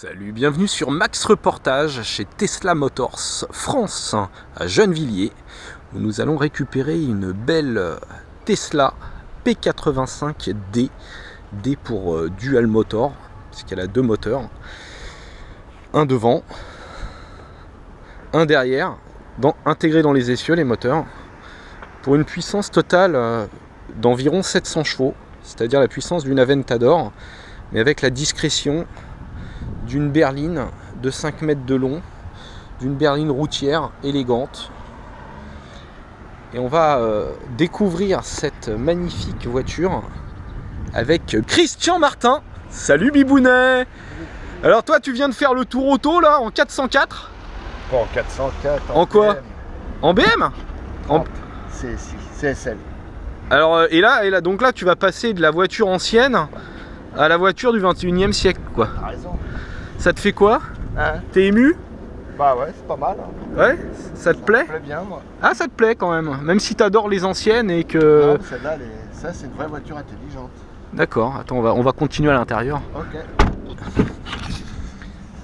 Salut, bienvenue sur Max Reportage chez Tesla Motors France à Gennevilliers où nous allons récupérer une belle Tesla P85D, D pour Dual Motor puisqu'elle a deux moteurs, un devant, un derrière, intégré dans les essieux les moteurs, pour une puissance totale d'environ 700 chevaux, c'est-à-dire la puissance d'une Aventador, mais avec la discrétion d'une berline de 5 mètres de long, d'une berline routière élégante. Et on va découvrir cette magnifique voiture avec Christian Martin. Salut Bibounet. Alors toi tu viens de faire le tour auto là en 404? Pas en 404. En quoi BM. En BM CSL. Alors et là donc là tu vas passer de la voiture ancienne à la voiture du 21e siècle quoi. T'as raison. Ça te fait quoi? Hein? T'es ému? Bah ouais, c'est pas mal. Hein. Ouais? Ça te plaît? Ça me plaît bien moi. Ah ça te plaît quand même si t'adores les anciennes et que... Non, celle-là, ça c'est une vraie voiture intelligente. D'accord, attends on va continuer à l'intérieur. Ok.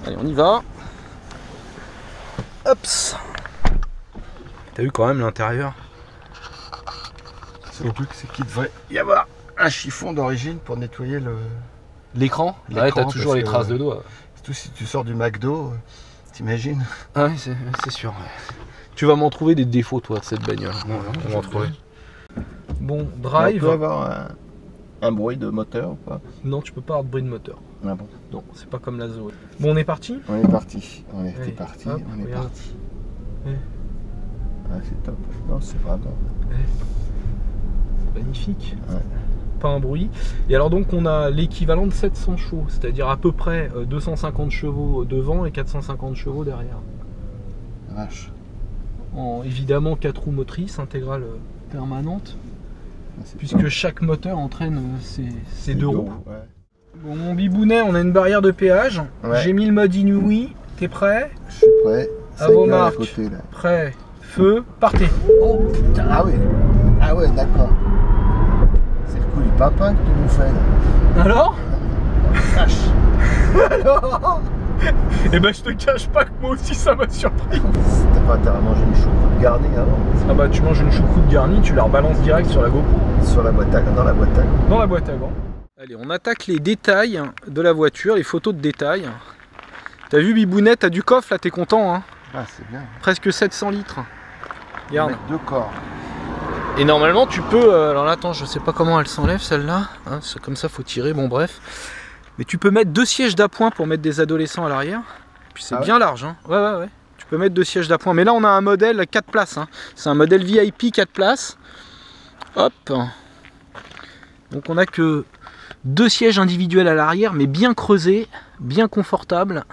Allez on y va. Hops. T'as vu quand même l'intérieur? Surtout que c'est qu'il devrait y avoir un chiffon d'origine pour nettoyer L'écran? Ouais, t'as toujours les traces de doigts. Surtout si tu sors du McDo, t'imagines? Ah oui, c'est sûr. Ouais. Tu vas m'en trouver des défauts, toi, de cette bagnole. Non, on va en trouver. Bon, On drive. peut avoir un bruit de moteur ou pas? Non, tu peux pas avoir de bruit de moteur. Ah bon? Non, c'est pas comme la Zoé. Bon, on est parti? On est parti. On était Allez, parti. hop, On est regarde. parti. Ouais. Ah, c'est top. Non, c'est vraiment. C'est magnifique. Ouais. Pas un bruit. Et alors donc on a l'équivalent de 700 chevaux, c'est-à-dire à peu près 250 chevaux devant et 450 chevaux derrière. Vache. Évidemment 4 roues motrices, intégrale permanente, Ah, puisque top. chaque moteur entraîne ses deux roues. Ouais. Bon mon bibounet, on a une barrière de péage. Ouais. J'ai mis le mode Inouï. T'es prêt? Je suis prêt. À Ça vos gueule marques. côté, là. Prêt, feu, partez. Oh putain, ah oui. Ah ouais, d'accord. C'est le coup du papa que tu nous fais là. Alors? Vache. Alors Eh ben je te cache pas que moi aussi ça m'a surpris. t'as pas intérêt à manger une choucroute garnie avant. Ah bah tu manges une choucroute garnie, tu la rebalances direct sur la GoPro. Sur la boîte à dans la boîte à gants. Dans la boîte à gants. Allez, on attaque les détails de la voiture, les photos de détails. T'as vu Bibounet, t'as du coffre là, t'es content hein? Ah c'est bien. Presque 700 litres. Regarde. Mettre deux corps. Et normalement tu peux, alors là attends, je sais pas comment elle s'enlève celle-là, hein, comme ça faut tirer, bon bref. Mais tu peux mettre deux sièges d'appoint pour mettre des adolescents à l'arrière. Puis c'est bien large, hein. Ouais. Tu peux mettre deux sièges d'appoint. Mais là on a un modèle 4 places, hein. C'est un modèle VIP 4 places. Hop. Donc on a que deux sièges individuels à l'arrière, mais bien creusés, bien confortables.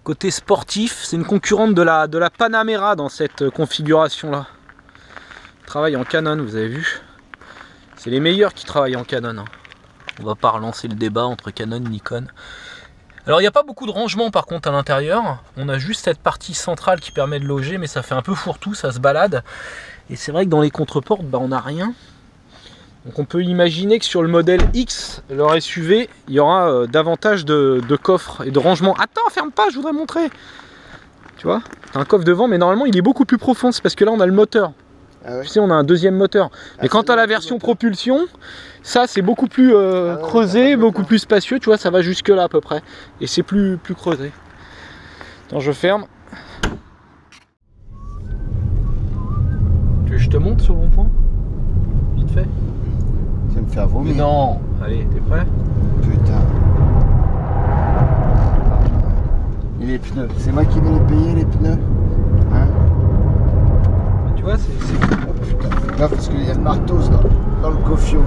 Côté sportif, c'est une concurrente de la Panamera dans cette configuration-là. Travaille en Canon, vous avez vu. C'est les meilleurs qui travaillent en Canon. Hein. On va pas relancer le débat entre Canon et Nikon. Alors il n'y a pas beaucoup de rangement par contre à l'intérieur. On a juste cette partie centrale qui permet de loger, mais ça fait un peu fourre-tout, ça se balade. Et c'est vrai que dans les contreportes, bah, on n'a rien. Donc on peut imaginer que sur le modèle X, leur SUV, il y aura davantage de coffres et de rangements. Attends, ferme pas, je voudrais montrer. Tu vois, t'as un coffre devant, mais normalement il est beaucoup plus profond. C'est parce que là on a le moteur. Ah ouais. Tu sais, on a un deuxième moteur. Mais quant à la version propulsion, ça c'est beaucoup plus creusé, beaucoup plus spacieux. Tu vois, ça va jusque là à peu près. Et c'est plus creusé. Attends, je ferme. Tu veux que je te monte sur le rond-point? Vite fait. Tu vas me faire vomir. Mais non. Allez, t'es prêt? Putain. Et les pneus, c'est moi qui vais les payer les pneus. Hein? Tu vois, c'est... Oh putain. Là parce qu'il y a le marteau dans le cofio.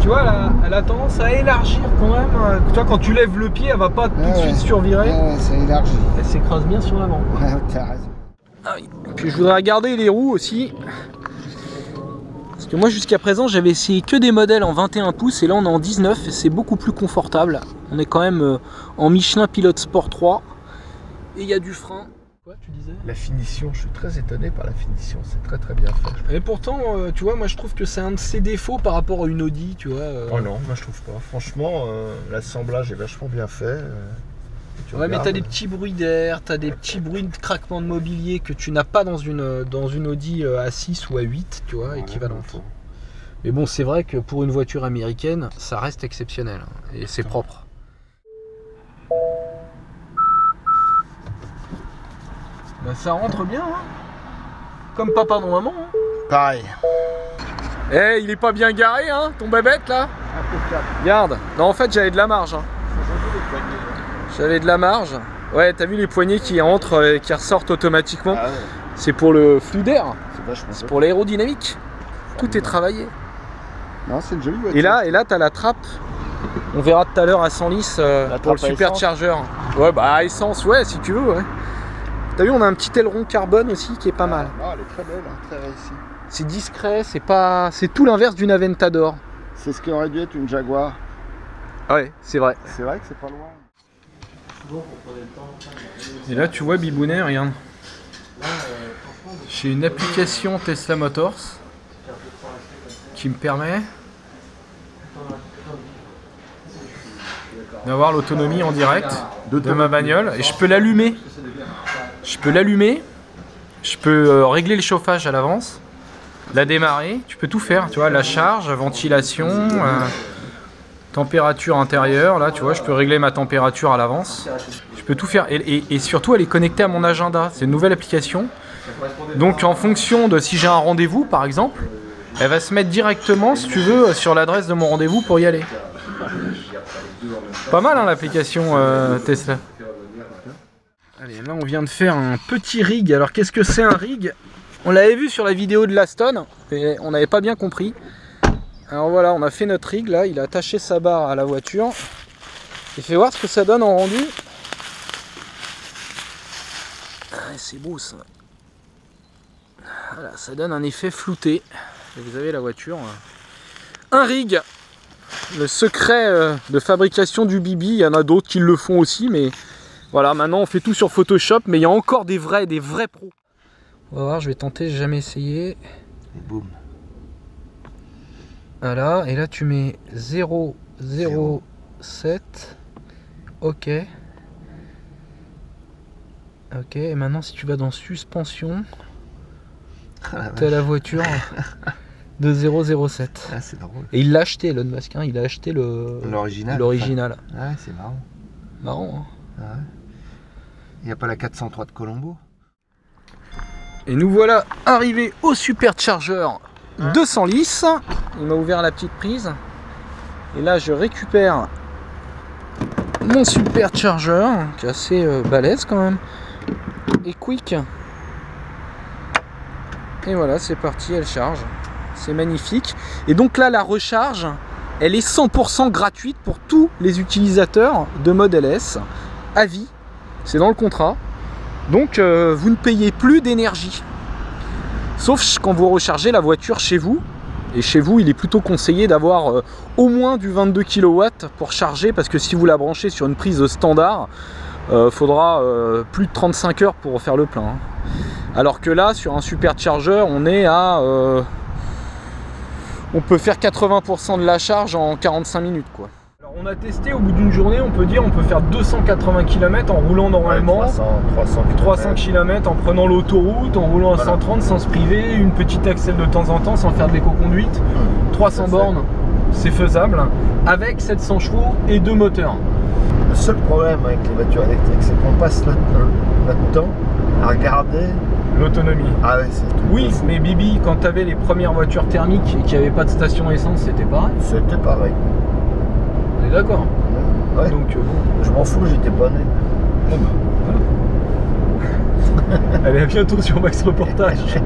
Tu vois, elle a tendance à élargir quand même. Tu vois, quand tu lèves le pied, elle va pas tout de suite survirer. Ouais, ça élargit. Elle s'écrase bien sur l'avant. Ouais, t'as raison. Ah oui. Puis je voudrais regarder les roues aussi. Parce que moi jusqu'à présent j'avais essayé que des modèles en 21 pouces et là on est en 19 et c'est beaucoup plus confortable. On est quand même en Michelin Pilot Sport 3 et il y a du frein. Quoi, tu disais? La finition, je suis très étonné par la finition, c'est très très bien fait. Et pourtant, tu vois, moi je trouve que c'est un de ses défauts par rapport à une Audi, tu vois. Oh non, moi je trouve pas. Franchement, l'assemblage est vachement bien fait. Ouais, mais t'as des petits bruits d'air, t'as des petits bruits de craquement de mobilier que tu n'as pas dans une Audi A6 ou A8, tu vois, équivalente. Mais bon, c'est vrai que pour une voiture américaine, ça reste exceptionnel, hein, et c'est propre. Ben, ça rentre bien, hein. Comme papa dans maman. Hein. Pareil. Eh, il est pas bien garé, hein, ton bébête là. Regarde. Non, en fait, j'avais de la marge. Hein. J'avais de la marge. Ouais, t'as vu les poignées qui entrent et qui ressortent automatiquement. Ah ouais. C'est pour le flux d'air. C'est pour l'aérodynamique. Tout est travaillé. Non, c'est une jolie voiture. Et là, t'as la trappe. On verra tout à l'heure à 100 litres pour le supercharger. Ouais, bah à essence, ouais, si tu veux. Ouais. T'as vu, on a un petit aileron carbone aussi qui est pas mal. Ah, elle est très belle, hein, très réussie. C'est discret, c'est tout l'inverse d'une Aventador. C'est ce qui aurait dû être une Jaguar. Ouais, c'est vrai. C'est vrai que c'est pas loin. Et là, tu vois, Bibounet, regarde. J'ai une application Tesla Motors qui me permet d'avoir l'autonomie en direct de ma bagnole et je peux l'allumer. Je peux régler le chauffage à l'avance, la démarrer, tu peux tout faire, tu vois, la charge, ventilation, température intérieure, là tu vois, je peux régler ma température à l'avance, je peux tout faire et surtout elle est connectée à mon agenda, c'est une nouvelle application, donc en fonction de si j'ai un rendez-vous par exemple, elle va se mettre directement, si tu veux, sur l'adresse de mon rendez-vous pour y aller. Pas mal hein, l'application Tesla. Allez, là on vient de faire un petit rig. Alors qu'est-ce que c'est un rig? On l'avait vu sur la vidéo de l'Aston et on n'avait pas bien compris. Alors voilà, on a fait notre rig là, il a attaché sa barre à la voiture. Et fait voir ce que ça donne en rendu. Ah, c'est beau ça. Voilà, ça donne un effet flouté. Et vous avez la voiture. Un rig. Le secret de fabrication du Bibi, il y en a d'autres qui le font aussi, mais voilà, maintenant on fait tout sur Photoshop, mais il y a encore des vrais pros. On va voir, je vais tenter, j'ai jamais essayé. Et boum. Voilà, et là tu mets 0,07. Ok. Ok, et maintenant si tu vas dans suspension, t'as la voiture de 0,07. Ah, c'est drôle. Et il l'a acheté, Elon Musk, hein, il a acheté l'original. Ah ouais, c'est marrant. Marrant, hein. Ah ouais. Il n'y a pas la 403 de Colombo. Et nous voilà arrivés au supercharger 200 litres. Il m'a ouvert la petite prise. Et là je récupère mon supercharger qui est assez balèze quand même. Et quick. Et voilà, c'est parti, elle charge. C'est magnifique. Et donc là la recharge, elle est 100% gratuite pour tous les utilisateurs de Model S à vie. C'est dans le contrat. Donc vous ne payez plus d'énergie. Sauf quand vous rechargez la voiture chez vous. Et chez vous, il est plutôt conseillé d'avoir au moins du 22 kW pour charger. Parce que si vous la branchez sur une prise standard, faudra plus de 35 heures pour faire le plein. Hein. Alors que là, sur un supercharger, on est à... on peut faire 80% de la charge en 45 minutes, quoi. On a testé, au bout d'une journée, on peut dire on peut faire 280 km en roulant normalement, ouais, 300 km en prenant l'autoroute, en roulant à 130 sans se priver, une petite accel de temps en temps sans faire de l'éco-conduite, 300 bornes, c'est faisable, avec 700 chevaux et 2 moteurs. Le seul problème avec les voitures électriques, c'est qu'on passe notre temps à regarder l'autonomie. Ah ouais, c'est tout. Oui, mais Bibi, quand tu avais les premières voitures thermiques et qu'il n'y avait pas de station essence, c'était pareil. C'était pareil. On est d'accord. Ouais. Donc bon. Je m'en fous, j'étais pas né. Bon bah, voilà. Allez, à bientôt sur Max Reportage.